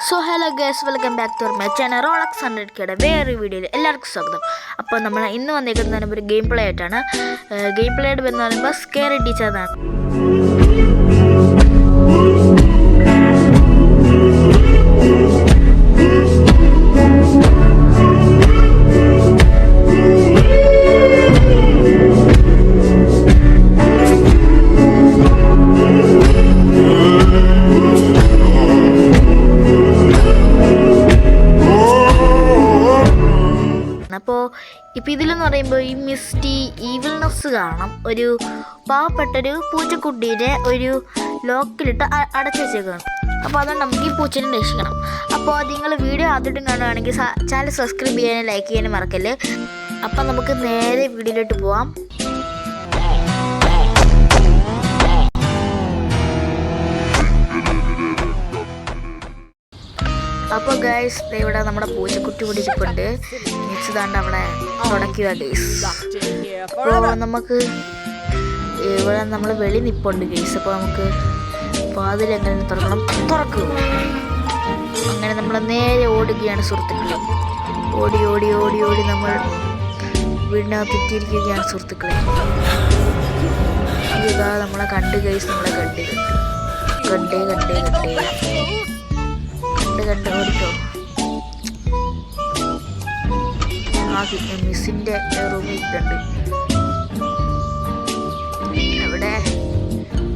So hello guys, welcome back to my channel Rolex 100Kയുടെ വേറൊരു വീഡിയോയിൽ എല്ലാവർക്കും സ്വാഗതം. അപ്പോൾ നമ്മൾ ഇന്ന് വന്നിരിക്കുന്നത് ഒരു ഗെയിം പ്ലേ ആയിട്ടാണ്. ഗെയിം പ്ലേ ആയിട്ട് എന്ന് പറയുമ്പോൾ സ്കെയറി ടീച്ചർ എന്നാണ്. അപ്പോൾ ഇപ്പോൾ ഇതിലെന്ന് പറയുമ്പോൾ ഈ മിസ്റ്റി ഈവിൽനെസ് കാണാം. ഒരു പാവപ്പെട്ടൊരു പൂച്ചക്കുട്ടീനെ ഒരു ലോക്കിലിട്ട് അടച്ചു വെച്ചേക്കാണ്. അപ്പോൾ അതുകൊണ്ട് നമുക്ക് ഈ പൂച്ചനെ രക്ഷിക്കണം. അപ്പോൾ നിങ്ങൾ വീഡിയോ ആദ്യമായിട്ടും കാണുകയാണെങ്കിൽ ചാനൽ സബ്സ്ക്രൈബ് ചെയ്യാനും ലൈക്ക് ചെയ്യാനും മറക്കല്ലേ. അപ്പം നമുക്ക് നേരെ വീഡിയോയിലോട്ട് പോവാം. അപ്പോൾ ഗൈസ്, ഇവിടെ നമ്മുടെ പൂച്ചക്കുട്ടി പിടിച്ചിട്ടുണ്ട്. മിക്സ് താണ്ട് അവിടെ തുടക്കുക ഗൈസ്. അപ്പോൾ നമുക്ക് ഇവിടെ നമ്മൾ വെളി നിപ്പുണ്ട് ഗൈസ്. അപ്പോൾ നമുക്ക് വാതിൽ എങ്ങനെ തുറക്കുക. അങ്ങനെ നമ്മൾ നേരെ ഓടുകയാണ് സുഹൃത്തുക്കളെ. ഓടി ഓടി ഓടി ഓടി നമ്മൾ വീടിനകത്ത് എത്തിയിരിക്കുകയാണ് സുഹൃത്തുക്കളെ. ഇതാ നമ്മളെ കണ്ട് ഗൈസ്, നമ്മളെ കണ്ടേ ഓടിക്കോ. മിസ്സിന്റെ റൂമിൽ ഇട്ടുണ്ട്. അവിടെ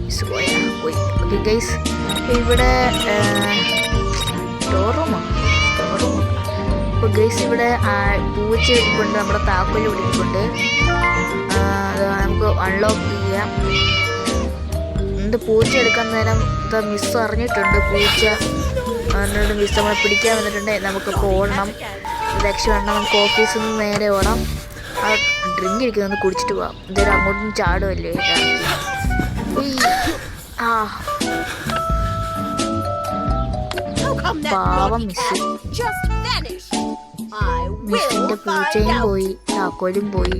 മിസ് പോയി. ഓക്കെ ഗൈസ്, ഇവിടെ സ്റ്റോർ റൂമോ. അപ്പോൾ ഗൈസ്, ഇവിടെ പൂച്ച ഇരിപ്പുണ്ട്, നമ്മുടെ താക്കോല് പിടിക്കുന്നുണ്ട്. നമുക്ക് അൺലോക്ക് ചെയ്യാം. പൂച്ച എടുക്കാൻ നേരം മിസ് അറിഞ്ഞിട്ടുണ്ട്. പൂച്ച അതിനോട് മിസ് നമ്മളെ പിടിക്കാൻ വന്നിട്ടുണ്ട്. നമുക്ക് ഓടണം, രക്ഷപ്പെടണം. നമുക്ക് ഓഫീസിൽ നിന്ന് നേരെ ഓടാം. ആ ഡ്രിങ്ക് ഇരിക്കുന്നൊന്ന് കുടിച്ചിട്ട് പോവാം. എന്തായാലും അങ്ങോട്ടും ചാടുമല്ലേ. പാവം മിസ്സിന്റെ പൂച്ചയും പോയി, താക്കോലും പോയി.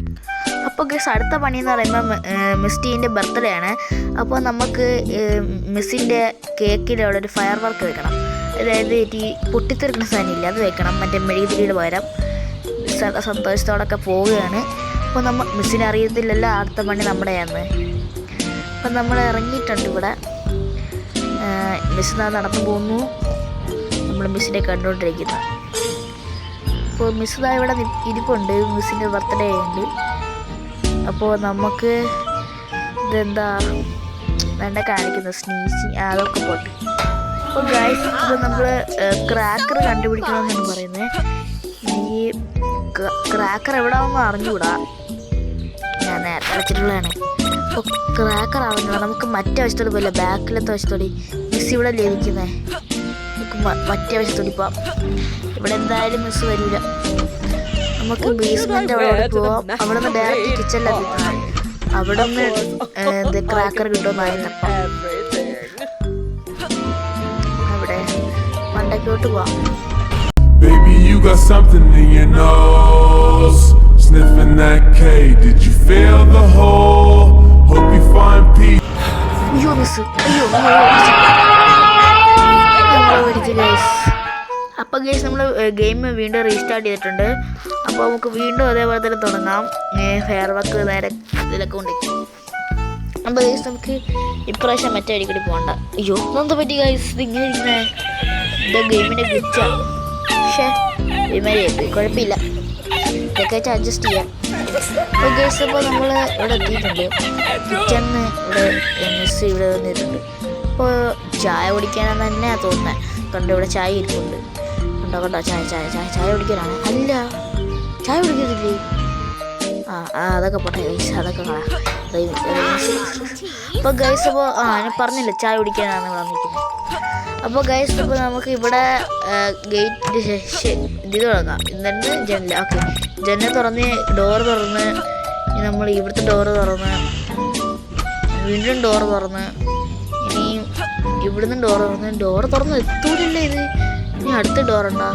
അപ്പോൾ ഗൈസ്, അടുത്ത പണി എന്ന് പറയുമ്പോൾ മിസ്റ്റീൻ്റെ ബർത്ത്ഡേ ആണ്. അപ്പോൾ നമുക്ക് മിസ്സിൻ്റെ കേക്കിൽ അവിടെ ഒരു ഫയർ വർക്ക് വെക്കണം. അതായത് ഈ പൊട്ടിത്തെറിക്കുന്ന സാധനമില്ല, അത് വെക്കണം. മറ്റേ മെഴുകുതിരിയുടെ പകരം സന്തോഷത്തോടൊക്കെ പോവുകയാണ്. അപ്പോൾ നമ്മൾ മിസ്സിനെ അറിയത്തില്ലല്ലോ അടുത്ത പണി നമ്മുടെയാണ്. അപ്പം നമ്മൾ ഇറങ്ങിയിട്ടുണ്ട് ഇവിടെ. മിസ് നടന്നു പോകുന്നു. നമ്മൾ മിസ്സിനെ കണ്ടുകൊണ്ടിരിക്കുന്നത്. അപ്പോൾ മിസ് ഇവിടെ ഇരിപ്പുണ്ട്. മിസ്സിൻ്റെ ബർത്ത്ഡേ ഉണ്ട്. അപ്പോൾ നമുക്ക് ഇതെന്താ വേണ്ട കാണിക്കുന്നത്, സ്നീസിങ് അതൊക്കെ പോട്ടെ. അപ്പോൾ ഗൈസ്, ഇത് നമ്മൾ ക്രാക്കർ കണ്ടുപിടിക്കണമെന്നാണ് പറയുന്നത്. ഈ ക്രാക്കർ എവിടെയാണെന്ന് അറിഞ്ഞുകൂടാ, ഞാൻ നേരത്തെ കളിച്ചിട്ടുള്ളതാണ്. അപ്പോൾ ക്രാക്കർ അറിഞ്ഞൂടാ. നമുക്ക് മറ്റേ വശത്തോട് പോയില്ല, ബാക്കിലത്തെ വശത്തോടി. മിസ് ഇവിടെ ലഭിക്കുന്നത്. നമുക്ക് മറ്റേ വശത്തോടി പോവാം. ഇവിടെ എന്തായാലും മിസ് വരില്ല. നമുക്ക് ബേസ്മെന്റ് അവിടെ പോവാം. അവിടെ നിന്ന് ഡയറക്റ്റ് കിച്ചണിലെത്തി. അവിടെ നിന്ന് ക്രാക്കർ കിട്ടുമെന്നായിരുന്നപ്പം അവിടെ മണ്ടയ്ക്കോട്ട് പോവാം. Baby, you got something in your nose. Sniffing that K, did you feel the hole? Hope you find peace. അയ്യോ മിസ്, അയ്യോ. അപ്പോൾ ഗൈസ്, നമ്മൾ ഗെയിം വീണ്ടും റീസ്റ്റാർട്ട് ചെയ്തിട്ടുണ്ട്. അപ്പോൾ നമുക്ക് വീണ്ടും അതേപോലെ തന്നെ തുടങ്ങാം. ഫെയർ വർക്ക് നേരെ ഇതിലൊക്കെ കൊണ്ടേക്കും. അപ്പോൾ ഗൈസ്, നമുക്ക് ഇപ്രാവശ്യം മറ്റേ വഴി കൂടി പോകണ്ട. അയ്യോ, എന്താ പറ്റി ഗൈസ്, ഇത് ഇങ്ങനെ ഇരിക്കുന്നേ? ഇത് ഗെയിമിൻ്റെ ഗ്ലിച്ചാ. പക്ഷേ ഇമാരിയായി കുഴപ്പമില്ല, ഇതൊക്കെ വെച്ച് അഡ്ജസ്റ്റ് ചെയ്യാം. അപ്പോൾ ഗൈസ്, അപ്പോൾ നമ്മൾ ഇവിടെ എത്തിയിട്ടുണ്ട്. കിച്ചണിന് ഇവിടെ മിസ് ഇവിടെ വന്നിട്ടുണ്ട്. അപ്പോൾ ചായ കുടിക്കാനെന്ന് തന്നെയാണ് തോന്നുന്നത്. കണ്ടു, ഇവിടെ ചായ ഇരിപ്പുണ്ട്. കണ്ടോ ചായ കുടിക്കാനാണ്. അല്ല, ചായ കുടിക്കത്തില്ലേ? അതൊക്കെ പോട്ടെ ഗൈസ്, അതൊക്കെ കളാം. അപ്പോൾ ഗൈസ്, അപ്പോൾ ഞാൻ പറഞ്ഞില്ല ചായ കുടിക്കാനാണ് ഇവിടെ വന്നിരിക്കുന്നത്. അപ്പോൾ ഗൈസ്, അപ്പോൾ നമുക്ക് ഇവിടെ ഗേറ്റ് ഇത് തുടങ്ങാം. എന്നിട്ട് ജനൽ. ഓക്കെ, ജനൽ തുറന്ന് ഡോറ് തുറന്ന് നമ്മൾ ഇവിടുത്തെ ഡോറ് തുറന്ന് വീണ്ടും ഡോറ് തുറന്ന് ഇനിയും ഇവിടുന്ന് ഡോറ് തുറന്ന് എത്തൂരില്ല. ഇത് ഇനി അടുത്ത ഡോറുണ്ടോ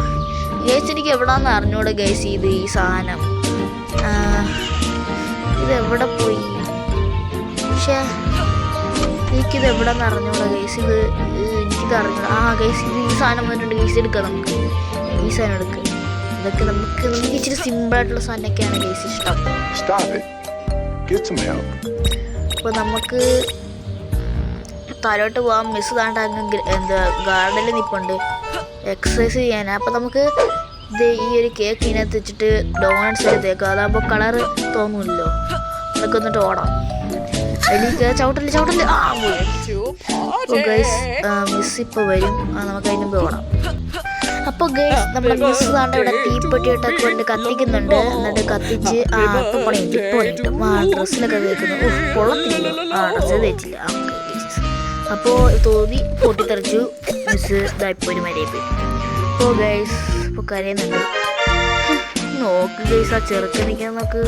ഗൈസ്? എനിക്ക് എവിടാന്ന് അറിഞ്ഞൂടെ ഗൈസ്. ഈ സാധനം ഇതെവിടെ പോയി? പക്ഷേ എനിക്കിത് എവിടെ നിന്ന് അറിഞ്ഞൂടാ ഗൈസ്. ഇത് എനിക്ക് ഇതറിഞ്ഞു. ഗൈസ് ഈ സാധനം വന്നിട്ടുണ്ട് ഗൈസ്. എടുക്കാം നമുക്ക് ഈ സാധനം എടുക്കുക. ഇതൊക്കെ നമുക്ക് ഇച്ചിരി സിമ്പിളായിട്ടുള്ള സാധനമൊക്കെയാണ് ഗൈസ് ഇഷ്ടം. അപ്പോൾ നമുക്ക് താഴോട്ട് പോകാം. മിസ് താണ്ട എന്താ ഗാർഡനിൽ നിൽപ്പുണ്ട് എക്സസൈസ് ചെയ്യാൻ. അപ്പോൾ നമുക്ക് ഇത് ഈ ഒരു കേക്ക് ഇതിനകത്ത് വെച്ചിട്ട് ഡോണറ്റ്സ് എടുത്തേക്കാം. അതാകുമ്പോൾ കളറ് തോന്നുമല്ലോ. അതൊക്കെ എന്നിട്ട് ഓടാം. അതിലേക്ക് ചവിട്ടല് ഗൈസ്. മിസ് ഇപ്പോൾ വരും. നമുക്ക് അതിന് മുമ്പ് ഓടാം. അപ്പോൾ ഗൈസ് നമ്മുടെ മിസ് താണ്ട ഇവിടെ തീപ്പെട്ടിയിട്ടൊക്കെ കൊണ്ട് കത്തിക്കുന്നുണ്ട്. എന്നിട്ട് കത്തിച്ച് ഇപ്പോൾ പണിയിട്ട് ഡ്രസ്സിലൊക്കെ തേക്കുന്നു. കൊള്ളത്തില്ല. ഡ്രസ്സ് തേച്ചില്ല. അപ്പോൾ തോന്നി പൊട്ടിത്തെറിച്ചു. മിസ് ഇതായിപ്പോൾ ഒരു മരയിൽ പോയി. അപ്പോൾ ഗൈസ് ഇപ്പോൾ കരയുന്നുണ്ട്. നോക്ക് ഗൈസ് ആ ചെറുക്കനിക്കാൻ നോക്ക്.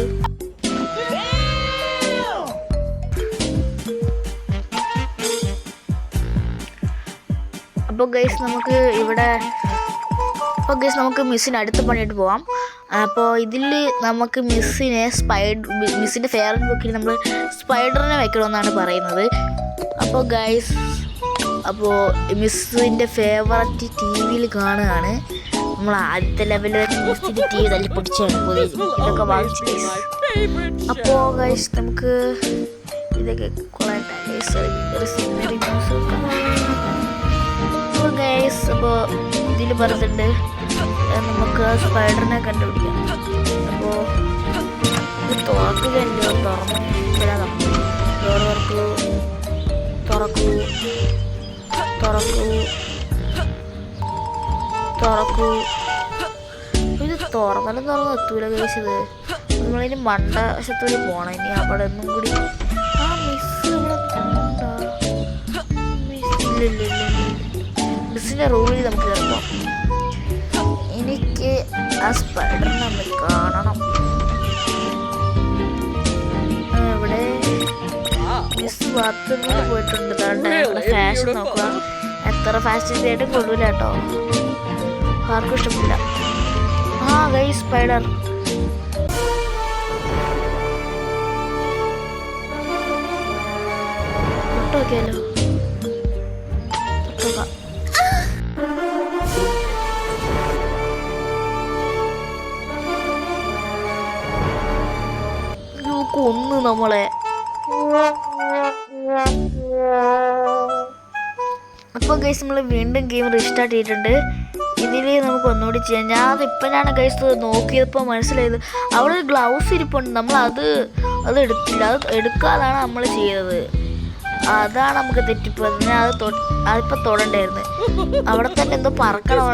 അപ്പോൾ ഗൈസ് നമുക്ക് ഇവിടെ നമുക്ക് മിസ്സിന് അടുത്ത പണിയിട്ട് പോവാം. അപ്പോൾ ഇതിൽ നമുക്ക് മിസ്സിൻ്റെ ഫേവറേറ്റ് ബുക്കിൽ നമ്മൾ സ്പൈഡറിനെ വെക്കണമെന്നാണ് പറയുന്നത്. അപ്പോൾ ഗൈസ് മിസ്സിൻ്റെ ഫേവററ്റ് ടി വിയിൽ കാണുകയാണ്. നമ്മൾ ആദ്യത്തെ ലെവലിൽ മിസ്സിൻ്റെ ടി വി തല്ലി പൊടിച്ചാണ് ഇതൊക്കെ വാങ്ങിച്ചു ഗൈസ്. അപ്പോൾ ഗൈസ് നമുക്ക് ഇതൊക്കെ ഗൈസ്. അപ്പോൾ ഇതിൽ പറഞ്ഞിട്ടുണ്ട് നമുക്ക് സ്പൈഡറിനെ കണ്ടുപിടിക്കാം. അപ്പോൾ ഇത് തുറക്കുകയല്ലോ. തുറക്കൂ. ഇത് തുറന്നാലും എത്തൂല ഗൈസ്. ഇത് നമ്മളിനി മണ്ടവശത്തോടെ പോണം. ഇനി അവിടെ ഒന്നും കൂടി മിസ്സിൻ്റെ റൂമിൽ നമുക്ക് കയറണം. എനിക്ക് ആ സ്പൈഡറിനെ ഒന്ന് കാണണം. ഇവിടെ മിസ് ബാത്റൂമിൽ പോയിട്ടുണ്ട്. ഇവിടെ ഫാഷൻ നോക്കുക. എത്ര ഫാഷൻ ആയിട്ടും കൊള്ളൂല കേട്ടോ. ആർക്കും ഇഷ്ടപ്പെടില്ല. Guys spider. തൊട്ടോക്കിയാലോ. കൊന്നു നമ്മളെ. അപ്പോൾ ഗൈസ് നമ്മൾ വീണ്ടും ഗെയിം റീസ്റ്റാർട്ട് ചെയ്തിട്ടുണ്ട്. ഇതിൽ നമുക്ക് ഒന്നുകൂടി ചെയ്യാം. ഞാനിപ്പോഴാണ് ഗൈസ് നോക്കിയപ്പോൾ മനസ്സിലായത് അവിടെ ഒരു ഗ്ലൗസ് ഇരിപ്പുണ്ട്. നമ്മൾ അത് എടുത്തില്ല. അത് എടുക്കാതാണ് നമ്മൾ ചെയ്തത്. അതാണ് നമുക്ക് തെറ്റിപ്പോയത്. ഞാൻ അതിപ്പോൾ തൊടണ്ടായിരുന്നു. അവിടെ തന്നെ എന്തോ പറക്കണം.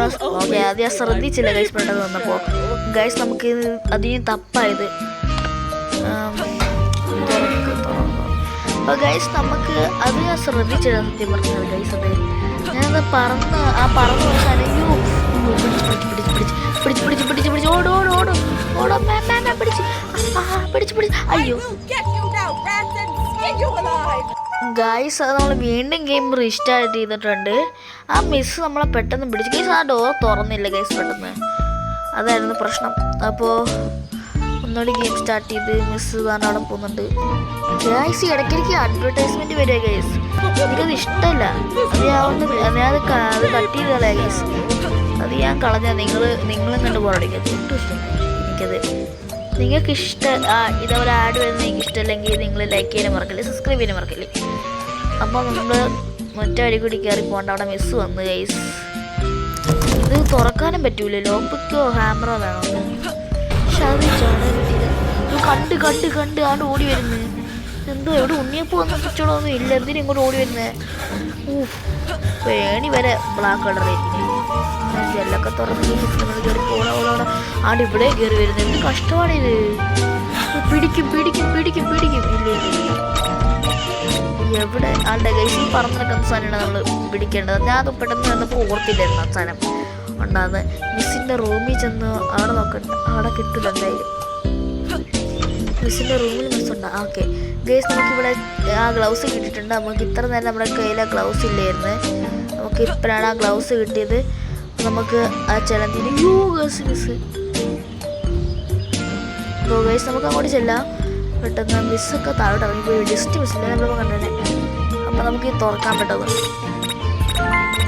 ഓക്കെ അത് ഞാൻ ശ്രദ്ധിച്ചില്ല ഗൈസ് പെട്ടെന്ന് വന്നപ്പോൾ. ഗൈസ് നമുക്ക് അതിന് തപ്പായത്. അപ്പോൾ ഗൈസ് നമുക്ക് അത് ഞാൻ ശ്രദ്ധിച്ചത് സത്യം പറഞ്ഞത് ഗൈസ്. അത് ഞാനത് പറന്ന് അയ്യോ പിടിച്ച് അയ്യോ ഗൈസ്. അത് നമ്മൾ വീണ്ടും ഗെയിം റീസ്റ്റാർട്ട് ചെയ്തിട്ടുണ്ട്. ആ മിസ് നമ്മളെ പെട്ടെന്ന് പിടിച്ചു ഗൈസ്. ആ ഡോർ തുറന്നില്ല ഗൈസ് പെട്ടെന്ന്. അതായിരുന്നു പ്രശ്നം. അപ്പോൾ ഒന്നുകൂടി ഗെയിം സ്റ്റാർട്ട് ചെയ്ത് മിസ് കാരണം അവിടെ പോകുന്നുണ്ട് ഗൈസ്. ഇടയ്ക്കിടയ്ക്ക് അഡ്വർടൈസ്മെന്റ് വരിക ഗൈസ്. എനിക്കത് ഇഷ്ടമല്ല. അത് കട്ട് ചെയ്ത് കളയാ ഗൈസ്. അത് ഞാൻ കളഞ്ഞാൽ നിങ്ങളും കണ്ട് പോരടിക്കും. ഒട്ടും ഇഷ്ടമല്ല എനിക്കത്. നിങ്ങൾക്ക് ഇതേപോലെ ആഡ് വരുന്നത് എനിക്ക് ഇഷ്ടമല്ലെങ്കിൽ നിങ്ങൾ ലൈക്ക് ചെയ്യാൻ മറക്കല്ലേ, സബ്സ്ക്രൈബ് ചെയ്യാൻ മറക്കല്ലേ. അപ്പോൾ നമ്മൾ മറ്റേ വഴി കൂടി കയറി പോകണ്ട. അവിടെ മിസ് വന്നു ഗൈസ്. ഇത് തുറക്കാനും പറ്റൂല. ലോക്കോ ഹാമറോ വേണം. പക്ഷെ അത് കണ്ട് ആണ്ട് ഓടി വരുന്നത്. എന്തോ എവിടെ ഉണ്ണിയപ്പോൾ ഒന്നും പിച്ചോടൊന്നും ഇല്ല. എന്തിനും ഇങ്ങോട്ട് ഓടി വരുന്നത്. പേണി വരെ ബ്ലാക്ക് കളറായിരിക്കും. ജെല്ലൊക്കെ തുറന്ന് നമ്മൾ കയറി ഓളോടെ ആണ്ട് ഇവിടെ കയറി വരുന്നത്. എന്ത് കഷ്ടമാണിത്. പിടിക്കും. ഇല്ല എവിടെ ആളുടെ ഗൈസ് ഈ പറന്ന് നടക്കുന്ന സാധനമാണ് നമ്മൾ പിടിക്കേണ്ടത്. ഞാൻ അത് പെട്ടെന്ന് വന്നപ്പോൾ ഓർത്തില്ലായിരുന്നു ആ സാധനം ഉണ്ടാകുന്നത്. മിസ്സിൻ്റെ റൂമിൽ ചെന്ന് അവിടെ നോക്കണ്ട. അവിടെ കിട്ടില്ല എന്തായാലും. മിസ്സിൻ്റെ റൂമിൽ മിസ്സുണ്ട്. ഓക്കെ ഗൈസ് നമുക്കിവിടെ ആ ഗ്ലൗസ് കിട്ടിയിട്ടുണ്ട്. നമുക്ക് ഇത്ര നേരം നമ്മുടെ കയ്യിൽ ആ ഗ്ലൗസ് ഇല്ലായിരുന്നു. നമുക്ക് ഇപ്പോഴാണ് ആ ഗ്ലൗസ് കിട്ടിയത്. നമുക്ക് ആ ചലന്തിന് മിസ്. അപ്പോൾ ഗൈസ് നമുക്ക് അങ്ങോട്ട് ചെല്ലാം. പെട്ടെന്ന് മിസ്സൊക്കെ താഴോട്ട് ഇറങ്ങിപ്പോയി. ജസ്റ്റ് മിസ്സില്ല നമ്മളിപ്പോൾ കണ്ടത്. അപ്പോൾ നമുക്ക് തുറക്കാൻ പെട്ടെന്ന്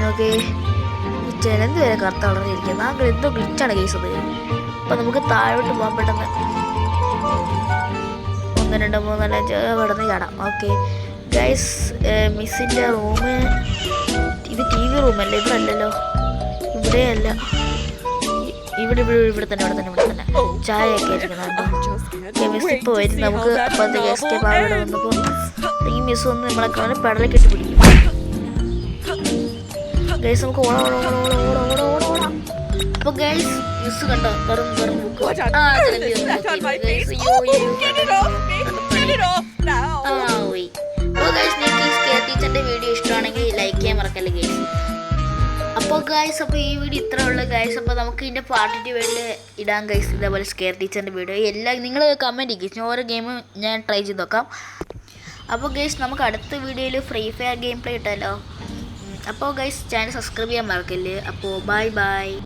നോക്കേ ഈ ചെലന്ത് വരെ കറുത്ത കളറിയിരിക്കുന്നത് അങ്ങനെ എന്തോ ഗ്ലിച്ചാണ് കേസ് അത്. അപ്പം നമുക്ക് താഴോട്ട് പോകാൻ പെട്ടെന്ന് 1 2 3 4 5 പെട്ടെന്ന് ചാടാം. ഓക്കെ ഗൈസ്, മിസ്സിൻ്റെ റൂമ് ഇത് TV റൂമല്ലേ? ഇവിടെ അല്ലല്ലോ, ഇവിടെയല്ല, ഇവിടെ തന്നെ ചായയൊക്കെ ഇരിക്കുന്നുണ്ട്. മിസ് ഇപ്പോൾ വരും. നമുക്ക് അപ്പോഴത്തേക്ക് എസ്കേപ്പ് അവിടെ വന്നപ്പോൾ ഈ മിസ് വന്ന് നമ്മളെ കാണാൻ പെടലൊക്കെ ഇട്ട് പിടിക്കും. ഗൈസ് നമുക്ക് ഓടാം. അപ്പോൾ ഗൈസ് മിസ് കണ്ടോ തുറന്ന് ബുക്ക് പോയി. അപ്പോൾ ഗൈസ് നിങ്ങൾക്ക് ഈ സ്കെയർ ടീച്ചറിൻ്റെ വീഡിയോ ഇഷ്ടമാണെങ്കിൽ ലൈക്ക് ചെയ്യാൻ മറക്കല്ലേ ഗൈസ്. അപ്പോൾ ഗൈസ്, അപ്പോൾ ഈ വീഡിയോ ഇത്രേ ഉള്ളൂ ഗൈസ്. അപ്പോൾ നമുക്ക് ഇതിൻ്റെ പാർട്ട് 2 വേണ്ടി ഇടാം ഗൈസ്, ഇതേപോലെ സ്കെയർ ടീച്ചറിൻ്റെ വീഡിയോ. എല്ലാം നിങ്ങൾ കമൻറ്റ് ചെയ്യും, ഓരോ ഗെയിമും ഞാൻ ട്രൈ ചെയ്ത് നോക്കാം. അപ്പോൾ ഗൈസ് നമുക്ക് അടുത്ത വീഡിയോയിൽ ഫ്രീ ഫയർ ഗെയിം പ്ലേ ഇട്ടല്ലോ. അപ്പോൾ ഗൈസ് ചാനൽ സബ്സ്ക്രൈബ് ചെയ്യാൻ മറക്കല്ലേ. അപ്പോൾ ബൈ.